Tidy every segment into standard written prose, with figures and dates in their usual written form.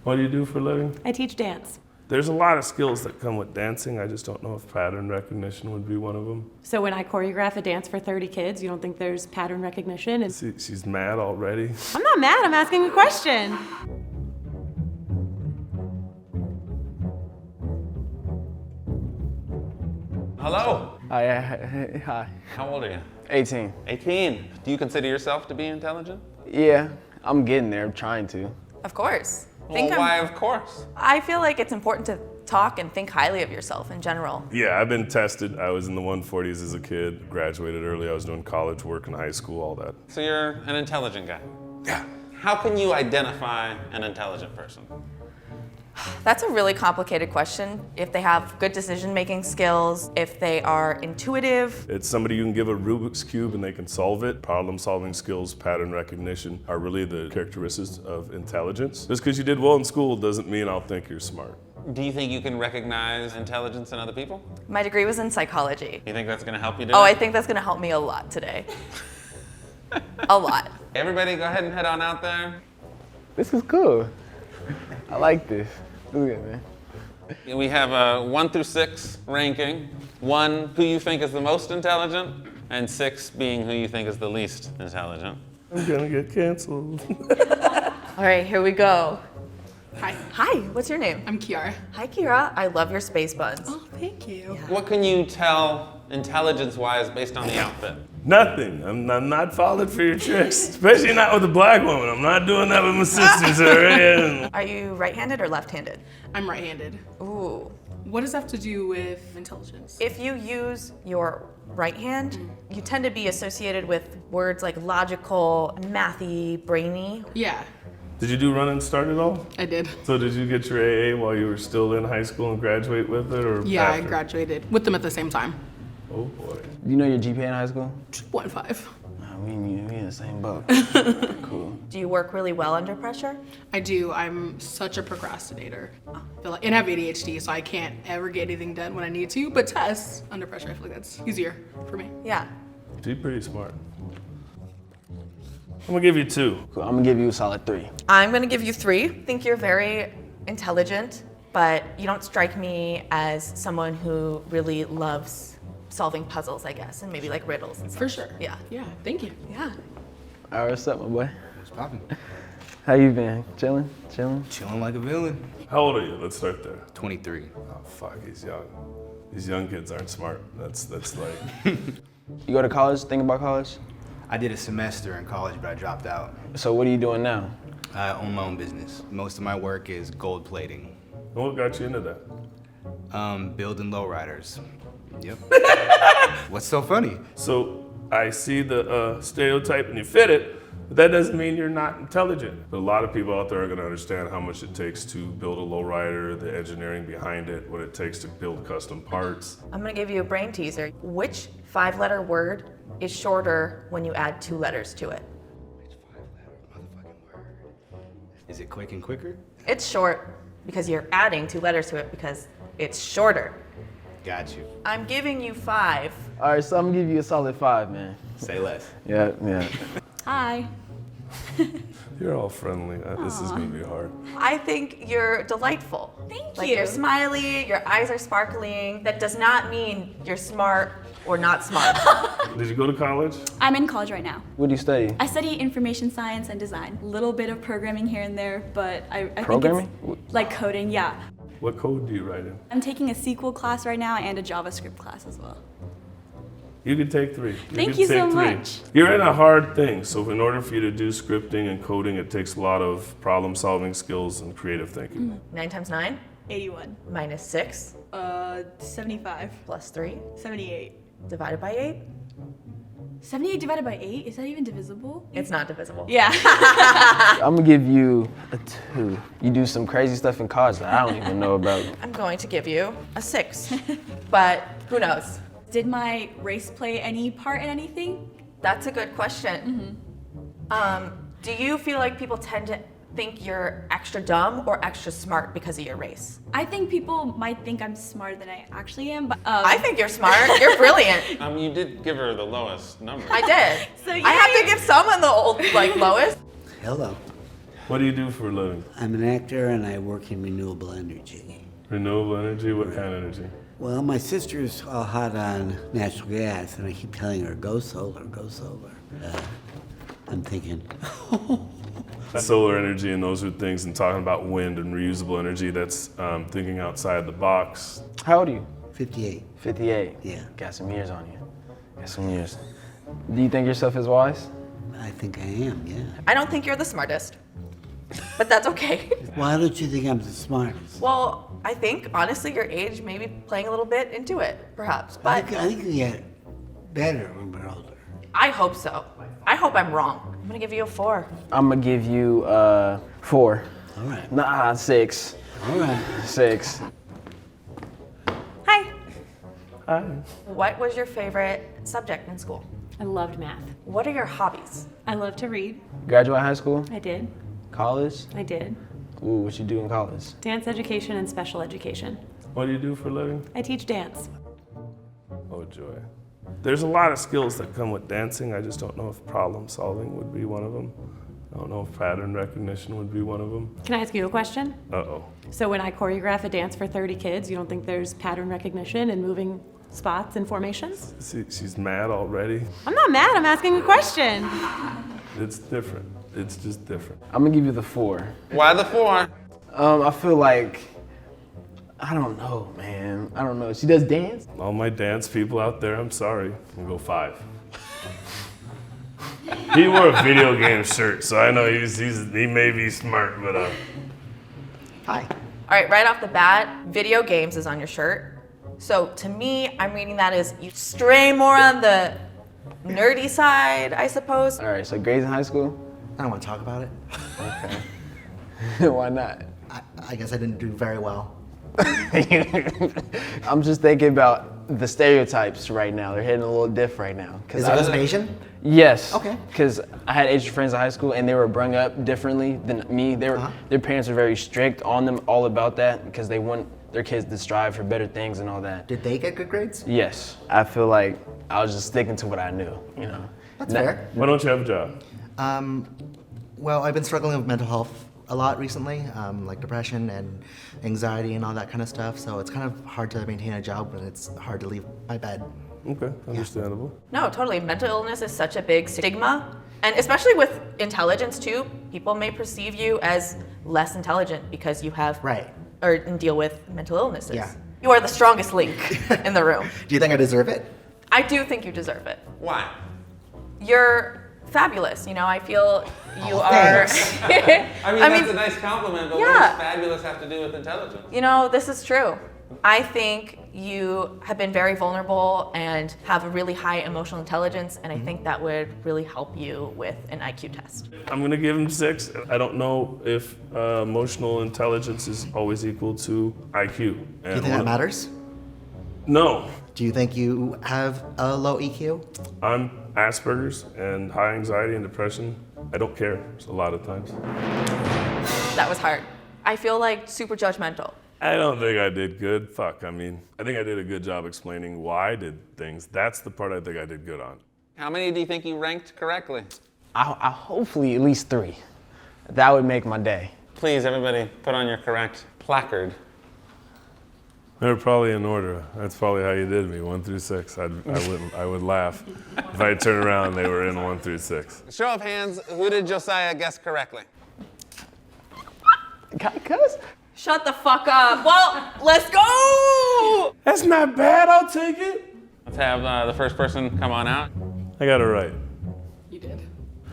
What do you do for a living? I teach dance. There's a lot of skills that come with dancing. I just don't know if pattern recognition would be one of them. So when I choreograph a dance for 30 kids, you don't think there's pattern recognition? And She's mad already. I'm not mad, I'm asking a question. Hello. Hi. How old are you? 18. 18. Do you consider yourself to be intelligent? Yeah, I'm getting there. I'm trying to. Of course. Well, why of course? I feel like it's important to talk and think highly of yourself in general. Yeah, I've been tested. I was in the 140s as a kid, graduated early. I was doing college work in high school, all that. So you're an intelligent guy. Yeah. How can you identify an intelligent person? That's a really complicated question. If they have good decision-making skills, if they are intuitive. It's somebody you can give a Rubik's Cube and they can solve it. Problem-solving skills, pattern recognition are really the characteristics of intelligence. Just because you did well in school doesn't mean I'll think you're smart. Do you think you can recognize intelligence in other people? My degree was in psychology. You think that's going to help you do Oh, it? I think that's gonna help me a lot today. A lot. Everybody go ahead and head on out there. This is cool. I like this. This is good, man. We have a 1 through 6 ranking. 1, who you think is the most intelligent, and 6 being who you think is the least intelligent. I'm gonna get canceled. All right, here we go. Hi, Hi, what's your name? I'm Kiara. Hi, Kira. I love your space buns. Oh, thank you. What can you tell intelligence-wise based on the outfit? Nothing. I'm not falling for your tricks, especially not with a black woman. I'm not doing that with my sisters, all right? Are you right-handed or left-handed? I'm right-handed. Ooh. What does that have to do with intelligence? If you use your right hand, you tend to be associated with words like logical, mathy, brainy. Yeah, Did you do run and start at all? I did. So did you get your AA while you were still in high school and graduate with it, or Yeah, I after? graduated with them at the same time. Oh boy. You know your GPA in high school? 2.5. We in the same boat. Cool. Do you work really well under pressure? I do. I'm such a procrastinator. And I have ADHD, so I can't ever get anything done when I need to. But tests under pressure, I feel like that's easier for me. Yeah. She's pretty smart. I'm gonna give you 2. Cool. I'm gonna give you a solid 3. I'm gonna give you 3. I think you're very intelligent, but you don't strike me as someone who really loves solving puzzles, I guess, and maybe like riddles and stuff. For sure. Yeah. Yeah, thank you. Yeah. All right, what's up, my boy? What's poppin'? How you been? Chilling? Chilling? Chilling like a villain. How old are you? Let's start there. 23. Oh fuck, he's young. These young kids aren't smart. That's like. You go to college? Think about college? I did a semester in college, but I dropped out. So what are you doing now? I own my own business. Most of my work is gold plating, What got you into that? building lowriders. Yep. What's so funny? So I see the stereotype and you fit it, but that doesn't mean you're not intelligent. But a lot of people out there are gonna understand how much it takes to build a lowrider, the engineering behind it, what it takes to build custom parts. I'm gonna give you a brain teaser. Which 5-letter word is shorter when you add 2 letters to it? Which 5-letter motherfucking word? Is it quick and quicker? It's short because you're adding 2 letters to it because it's shorter. Got you. I'm giving you 5. All right, so I'm gonna give you a solid 5, man. Say less. Yeah, yeah. Hi. You're all friendly. This is gonna be hard. I think you're delightful. Thank Like you. you're smiley, your eyes are sparkling. That does not mean you're smart or not smart. Did you go to college? I'm in college right now. What do you study? I study information science and design. A little bit of programming here and there, but I Programming? think it's like coding, yeah. What code do you write in? I'm taking a SQL class right now and a JavaScript class as well. You can take 3. Thank can you so take 3. much. You're in a hard thing, so in order for you to do scripting and coding, it takes a lot of problem-solving skills and creative thinking. 9 times 9 81. minus 6 75. plus 3 78. divided by 8. 78 divided by 8? Is that even divisible? It's not divisible. Yeah. I'm gonna give you a 2. You do some crazy stuff in college that I don't even know about. I'm going to give you a 6. But who knows? Did my race play any part in anything? That's a good question. Do you feel like people tend to think you're extra dumb or extra smart because of your race? I think people might think I'm smarter than I actually am, but I think you're smart. You're brilliant. You did give her the lowest number. I did. So I have to give someone the old, lowest. Hello. What do you do for a living? I'm an actor and I work in renewable energy. Renewable energy? What kind of energy? Well, my sister's all hot on natural gas, and I keep telling her, go solar, go solar. I'm thinking, Solar energy and those are things, and talking about wind and reusable energy, that's thinking outside the box. How old are you? 58. 58. Yeah. Got some years on you. Got some years. Do you think yourself as wise? I think I am, yeah. I don't think you're the smartest, but that's okay. Why don't you think I'm the smartest? Well, I think honestly your age may be playing a little bit into it, perhaps. I But think you get better when we're older. I hope so. I hope I'm wrong. I'm gonna give you a 4. I'm gonna give you 4. All right. Nah, 6. All right. 6. Hi. Hi. What was your favorite subject in school? I loved math. What are your hobbies? I love to read. Graduate high school? I did. College? I did. Ooh, what you do in college? Dance education and special education. What do you do for a living? I teach dance. Oh, joy. There's a lot of skills that come with dancing. I just don't know if problem solving would be one of them. I don't know if pattern recognition would be one of them. Can I ask you a question? Uh-oh. So when I choreograph a dance for 30 kids, you don't think there's pattern recognition and moving spots and formations? See, she's mad already. I'm not mad, I'm asking a question. It's different. It's just different. I'm gonna give you the 4. Why the 4? I feel like, I don't know, man. I don't know. She does dance? All my dance people out there, I'm sorry. I'll go 5. He wore a video game shirt, so I know he may be smart, but Hi. All right off the bat, video games is on your shirt. So to me, I'm reading that as you stray more on the nerdy side, I suppose. All right, so grades in high school? I don't want to talk about it. Okay. Why not? I guess I didn't do very well. I'm just thinking about the stereotypes right now. They're hitting a little diff right now. Is it Asian? Yes. Okay. Because I had Asian friends in high school, and they were brought up differently than me. Their parents were very strict on them, all about that, because they want their kids to strive for better things and all that. Did they get good grades? Yes. I feel like I was just sticking to what I knew, you know. That's fair. why don't you have a job? Well, I've been struggling with mental health a lot recently, like depression and anxiety and all that kind of stuff. So it's kind of hard to maintain a job when it's hard to leave my bed. Okay, understandable. No, totally. Mental illness is such a big stigma. And especially with intelligence too, people may perceive you as less intelligent because you have Right. or deal with mental illnesses. Yeah. You are the strongest link in the room. Do you think I deserve it? I do think you deserve it. Why? You're fabulous. You know, I feel you are. thanks. I mean, that's a nice compliment, but what Yeah. does fabulous have to do with intelligence? You know, this is true. I think you have been very vulnerable and have a really high emotional intelligence, and I think that would really help you with an IQ test. I'm gonna give him 6. I don't know if emotional intelligence is always equal to IQ. Do you think that matters? No. Do you think you have a low EQ? I'm Asperger's and high anxiety and depression. I don't care a lot of times. That was hard. I feel like super judgmental. I don't think I did good. Fuck, I mean, I think I did a good job explaining why I did things. That's the part I think I did good on. How many do you think you ranked correctly? I hopefully at least 3. That would make my day. Please, everybody, put on your correct placard. They were probably in order. That's probably how you did me, 1 through 6. I would laugh. If I turn around, they were in 1 through 6. Show of hands, who did Josiah guess correctly? Cuz? Shut the fuck up. Well, let's go! That's not bad, I'll take it. Let's have the first person come on out. I got it right. You did.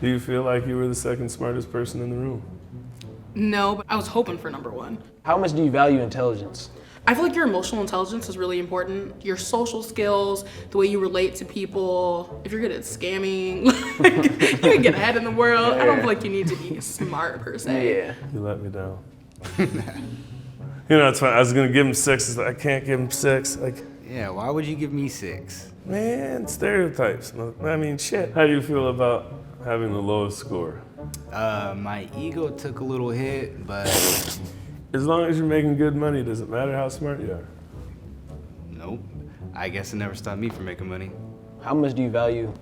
Do you feel like you were the second smartest person in the room? No, but I was hoping for number 1. How much do you value intelligence? I feel like your emotional intelligence is really important. Your social skills, the way you relate to people. If you're good at scamming, you can get ahead in the world. I don't feel like you need to be smart per se. Yeah. You let me down. You know, it's funny. I was gonna give him 6. It's like, I can't give him 6. Like, Yeah, why would you give me 6? man, stereotypes. I mean, shit. How do you feel about having the lowest score? My ego took a little hit, but As long as you're making good money, does it matter how smart you are? nope. I guess it never stopped me from making money. How much do you value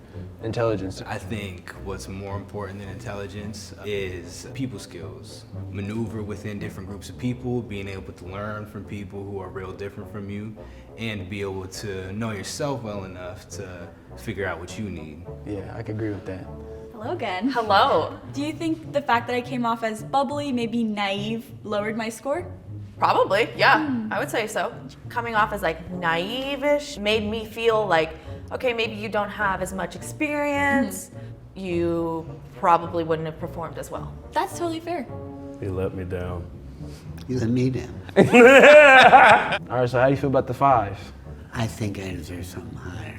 intelligence? I think what's more important than intelligence is people skills. Maneuver within different groups of people, being able to learn from people who are real different from you, and be able to know yourself well enough to figure out what you need. Yeah, I could agree with that. Hello again. Hello. Do you think the fact that I came off as bubbly, maybe naive, lowered my score? Probably, yeah, I would say so. Coming off as like naive-ish made me feel like, okay, maybe you don't have as much experience. You probably wouldn't have performed as well. That's totally fair. He let me down. You let me down. All right, so how do you feel about the 5? I think I deserve something higher.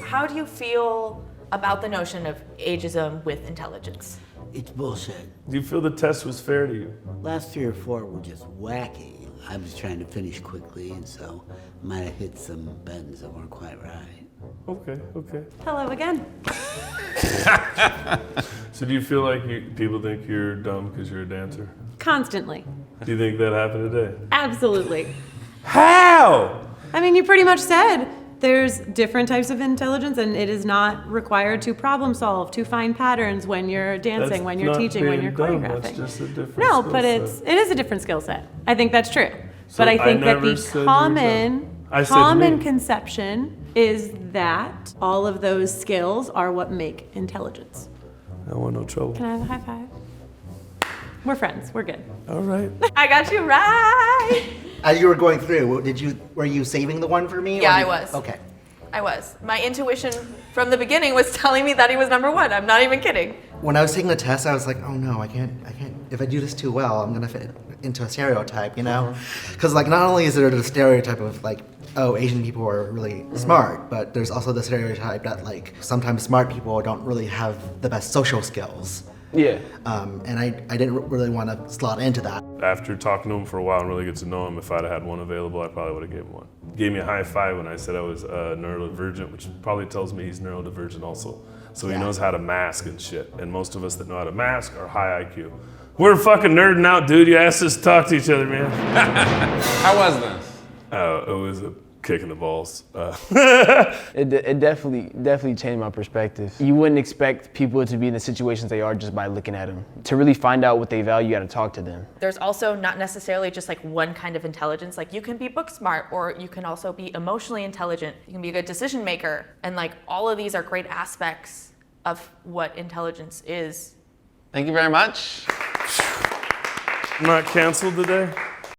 How do you feel about the notion of ageism with intelligence? It's bullshit. Do you feel the test was fair to you? Last 3 or 4 were just wacky. I was trying to finish quickly, and so might have hit some buttons that weren't quite right. Okay, okay. Hello again. So do you feel like people think you're dumb because you're a dancer? Constantly. Do you think that happened today? Absolutely. How? I mean, you pretty much said there's different types of intelligence, and it is not required to problem solve, to find patterns when you're dancing, That's when you're not teaching, when being you're dumb, choreographing. that's just a different No, skill but set. it is a different skill set. I think that's true. So But I think that never the said you were dumb. I said common me. conception is that all of those skills are what make intelligence. I don't want no trouble. Can I have a high five? We're friends. We're good. All right. I got you right. As you were going through, were you saving the one for me? Yeah, or I did- was. Okay. I was. My intuition from the beginning was telling me that he was number 1. I'm not even kidding. When I was taking the test, I was like, oh no, I can't. If I do this too well, I'm gonna fit into a stereotype, you know? Because like, not only is there the stereotype of like, oh, Asian people are really smart, but there's also the stereotype that like sometimes smart people don't really have the best social skills. Yeah. And I didn't really want to slot into that. After talking to him for a while and really get to know him, if I'd have had one available, I probably would have gave him one. Gave me a high 5 when I said I was neurodivergent, which probably tells me he's neurodivergent also. So he Yeah. knows how to mask and shit. And most of us that know how to mask are high IQ. We're fucking nerding out, dude. You asked us to talk to each other, man. How was this? It was a kick in the balls. It definitely changed my perspective. You wouldn't expect people to be in the situations they are just by looking at them. To really find out what they value, you gotta talk to them. There's also not necessarily just like one kind of intelligence. Like you can be book smart, or you can also be emotionally intelligent. You can be a good decision maker. And like all of these are great aspects of what intelligence is. Thank you very much. I'm not canceled today.